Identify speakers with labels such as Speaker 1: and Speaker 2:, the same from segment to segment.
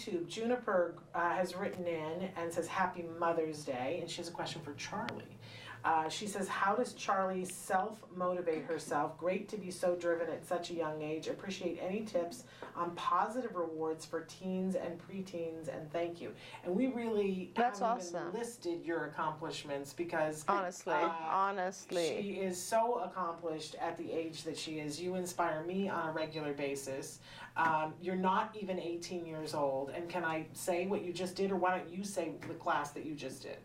Speaker 1: YouTube, Juniper has written in and says, Happy Mother's Day, and she has a question for Charlie. She says, how does Charlie self-motivate herself? Great to be so driven at such a young age. Appreciate any tips on positive rewards for teens and preteens, and thank you. And we really haven't even listed your accomplishments because
Speaker 2: honestly,
Speaker 1: she is so accomplished at the age that she is. You inspire me on a regular basis. You're not even 18 years old. And can I say what you just did, or why don't you say the class that you just did?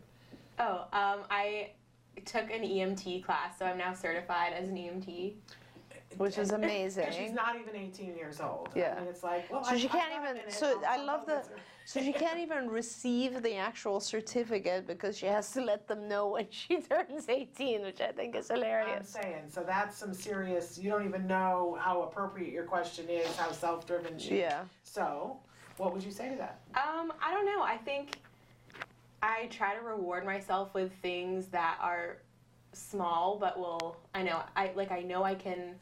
Speaker 3: Oh, I took an EMT class, so I'm now certified as an EMT.
Speaker 2: Which is amazing.
Speaker 1: And she's not even 18 years old.
Speaker 2: Yeah.
Speaker 1: I mean, it's like, well,
Speaker 2: so she can't even. So I love so she can't even receive the actual certificate because she has to let them know when she turns 18, which I think is hilarious.
Speaker 1: I'm saying, so that's some serious. You don't even know how appropriate your question is, how self-driven she is.
Speaker 2: Yeah.
Speaker 1: So, what would you say to that?
Speaker 3: I don't know. I think I try to reward myself with things that are small, but I know I can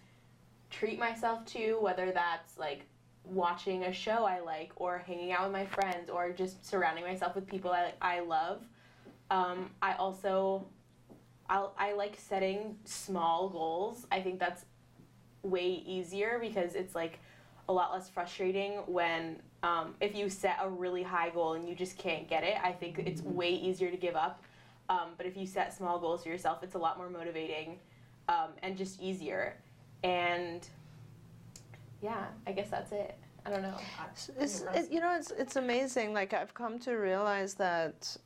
Speaker 3: treat myself to, whether that's like watching a show I like, or hanging out with my friends, or just surrounding myself with people I love. I like setting small goals. I think that's way easier because it's like a lot less frustrating when if you set a really high goal and you just can't get it. I think it's way easier to give up. But if you set small goals for yourself, it's a lot more motivating and just easier. And yeah, I guess that's it. I don't know.
Speaker 2: It's amazing. Like, I've come to realize that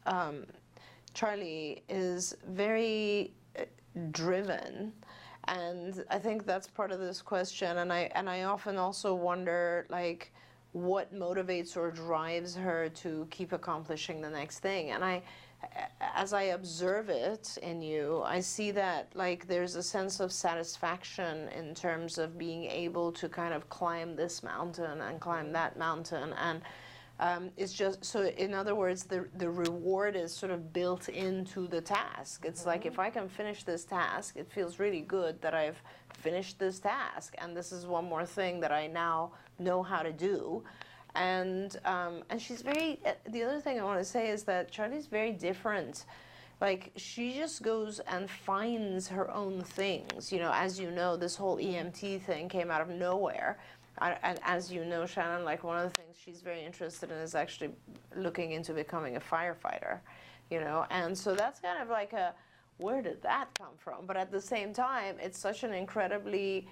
Speaker 2: Charlie is very driven. And I think that's part of this question, and I often also wonder, like, what motivates or drives her to keep accomplishing the next thing. And as I observe it in you, I see that, like, there's a sense of satisfaction in terms of being able to kind of climb this mountain and climb that mountain, and it's just, so in other words, the reward is sort of built into the task. It's like, if I can finish this task, it feels really good that I've finished this task, and this is one more thing that I now know how to do. And she's very, the other thing I want to say is that Charlie's very different. Like, she just goes and finds her own things. You know, as you know, this whole EMT thing came out of nowhere. And as you know, Shannon, like, one of the things she's very interested in is actually looking into becoming a firefighter, you know. And so that's kind of like where did that come from? But at the same time, it's such an incredibly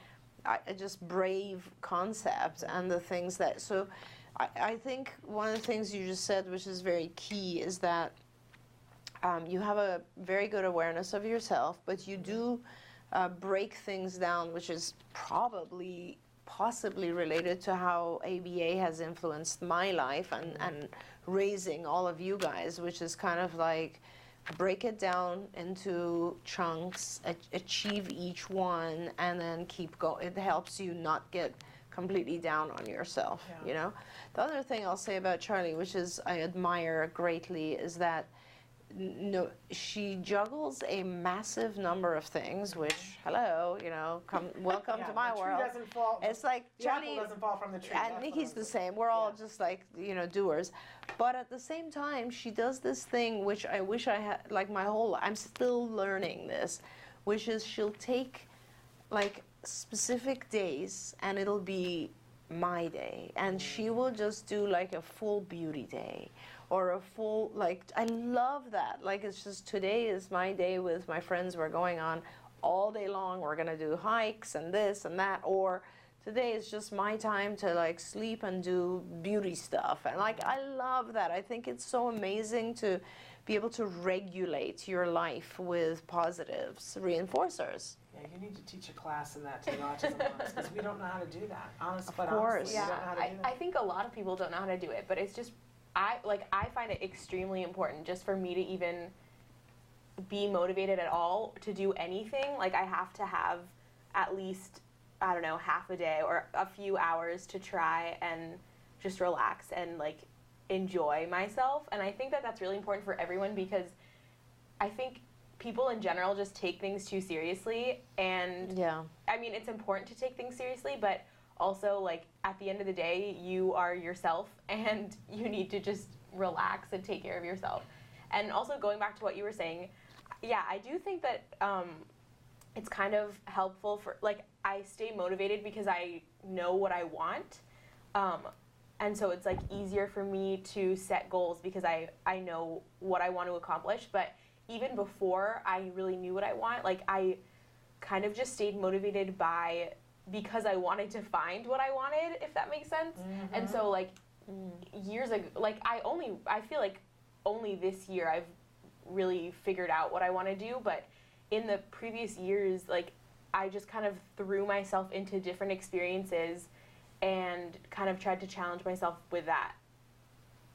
Speaker 2: just brave concept, and the things that, so I think one of the things you just said, which is very key, is that you have a very good awareness of yourself, but you do break things down, which is possibly related to how ABA has influenced my life and raising all of you guys, which is kind of like, break it down into chunks, achieve each one, and then keep going. It helps you not get completely down on yourself, you know? The other thing I'll say about Charlie, which is I admire greatly, is that she juggles a massive number of things, which, hello, you know, welcome to my world.
Speaker 1: Doesn't fall,
Speaker 2: it's like Charlie,
Speaker 1: apple doesn't fall from the tree.
Speaker 2: And Nikki's the same. We're all just like, you know, doers. But at the same time, she does this thing which I wish I had, like, my whole life. I'm still learning this, which is she'll take, like, specific days, and it'll be my day, and she will just do like a full beauty day, or a full, like, I love that. Like, it's just, today is my day with my friends, we're going on all day long, we're gonna do hikes and this and that, or today is just my time to, like, sleep and do beauty stuff. And, like, I love that. I think it's so amazing to be able to regulate your life with positives, reinforcers.
Speaker 1: Yeah, you need to teach a class in that to the autism moms, because we don't know how to do that. Honestly,
Speaker 2: of course.
Speaker 3: Yeah, I think a lot of people don't know how to do it, but it's just, I find it extremely important just for me to even be motivated at all to do anything. Like, I have to have at least, I don't know, half a day or a few hours to try and just relax and, like, enjoy myself. And I think that that's really important for everyone, because I think people in general just take things too seriously. And
Speaker 2: yeah,
Speaker 3: I mean, it's important to take things seriously, but also, like, at the end of the day, you are yourself, and you need to just relax and take care of yourself. And also, going back to what you were saying, yeah, I do think that it's kind of helpful for, like, I stay motivated because I know what I want. And so it's, like, easier for me to set goals because I know what I want to accomplish. But even before I really knew what I want, like, I kind of just stayed motivated because I wanted to find what I wanted, if that makes sense. Mm-hmm. And so, like, years ago, like, I feel like only this year I've really figured out what I want to do. But in the previous years, like, I just kind of threw myself into different experiences and kind of tried to challenge myself with that.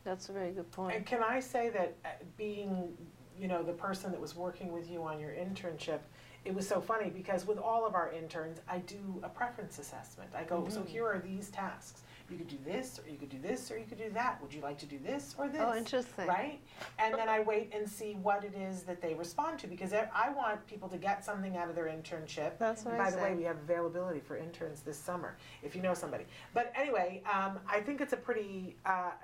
Speaker 2: That's a very good point.
Speaker 1: And can I say that being, you know, the person that was working with you on your internship, it was so funny because with all of our interns, I do a preference assessment. I go, so here are these tasks. You could do this, or you could do this, or you could do that. Would you like to do this or this?
Speaker 2: Oh, interesting.
Speaker 1: Right? And then I wait and see what it is that they respond to because I want people to get something out of their internship.
Speaker 2: That's what
Speaker 1: and
Speaker 2: I
Speaker 1: by the way,
Speaker 2: say.
Speaker 1: we have availability for interns this summer, if you know somebody. But anyway, I think it's a pretty,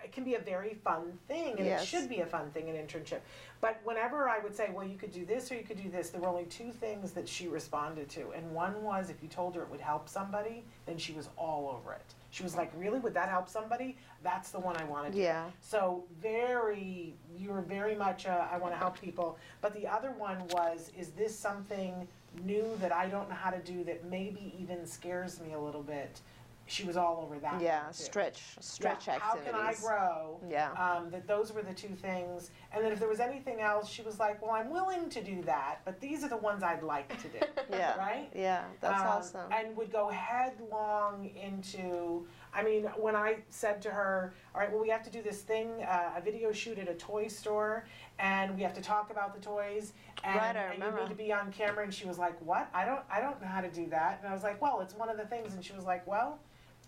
Speaker 1: it can be a very fun thing, and
Speaker 2: Yes.
Speaker 1: it should be a fun thing, an internship. But whenever I would say, well, you could do this or you could do this, there were only two things that she responded to. And one was if you told her it would help somebody, then she was all over it. She was like, really, would that help somebody? That's the one I want to do.
Speaker 2: Yeah.
Speaker 1: So you were very much, I want to help people. But the other one was, is this something new that I don't know how to do that maybe even scares me a little bit? She was all over that.
Speaker 2: Yeah,
Speaker 1: one too.
Speaker 2: stretch
Speaker 1: Yeah,
Speaker 2: activities.
Speaker 1: how can I grow?
Speaker 2: Yeah.
Speaker 1: That those were the two things. And then if there was anything else, she was like, well, I'm willing to do that, but these are the ones I'd like to do.
Speaker 2: Yeah.
Speaker 1: Right?
Speaker 2: Yeah, that's awesome.
Speaker 1: And would go headlong into, I mean, when I said to her, all right, well, we have to do this thing, a video shoot at a toy store, and we have to talk about the toys, and,
Speaker 2: Right, I
Speaker 1: and you
Speaker 2: remember.
Speaker 1: need to be on camera, and she was like, what? I don't know how to do that. And I was like, well, it's one of the things, and she was like, well,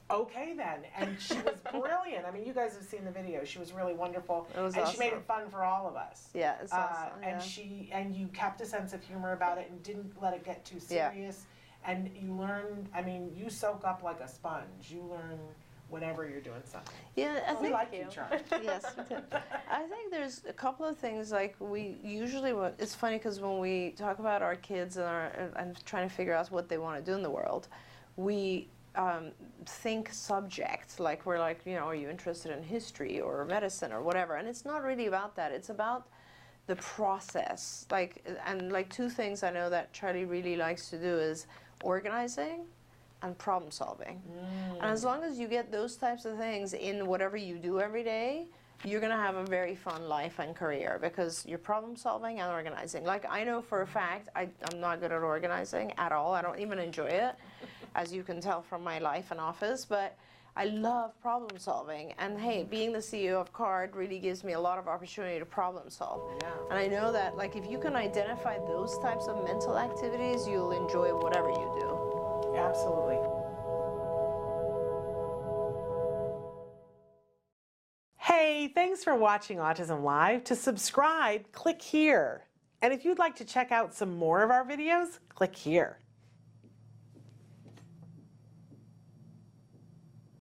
Speaker 1: okay then. And she was brilliant. I mean, you guys have seen the video. She was really wonderful.
Speaker 2: It was
Speaker 1: and
Speaker 2: awesome.
Speaker 1: she made it fun for all of us.
Speaker 2: Yeah, it's awesome.
Speaker 1: And you kept a sense of humor about it and didn't let it get too serious. And you learned, I mean, you soak up like a sponge. You learn whenever you're doing something.
Speaker 2: Yeah, I
Speaker 1: We
Speaker 2: think
Speaker 1: like you, Charlie.
Speaker 2: yes, we do. I think there's a couple of things like we usually. It's funny because when we talk about our kids and trying to figure out what they want to do in the world, we think subject, like we're like, you know, are you interested in history or medicine or whatever? And it's not really about that. It's about the process. Like, and like two things I know that Charlie really likes to do is organizing and problem solving. And as long as you get those types of things in whatever you do every day, you're going to have a very fun life and career because you're problem solving and organizing. Like, I know for a fact I'm not good at organizing at all. I don't even enjoy it, as you can tell from my life and office, but I love problem solving. And hey, being the CEO of CARD really gives me a lot of opportunity to problem solve.
Speaker 1: Yeah.
Speaker 2: And I know that, like, if you can identify those types of mental activities, you'll enjoy whatever you do.
Speaker 1: Absolutely. Hey, thanks for watching Autism Live. To subscribe, click here. And if you'd like to check out some more of our videos, click here.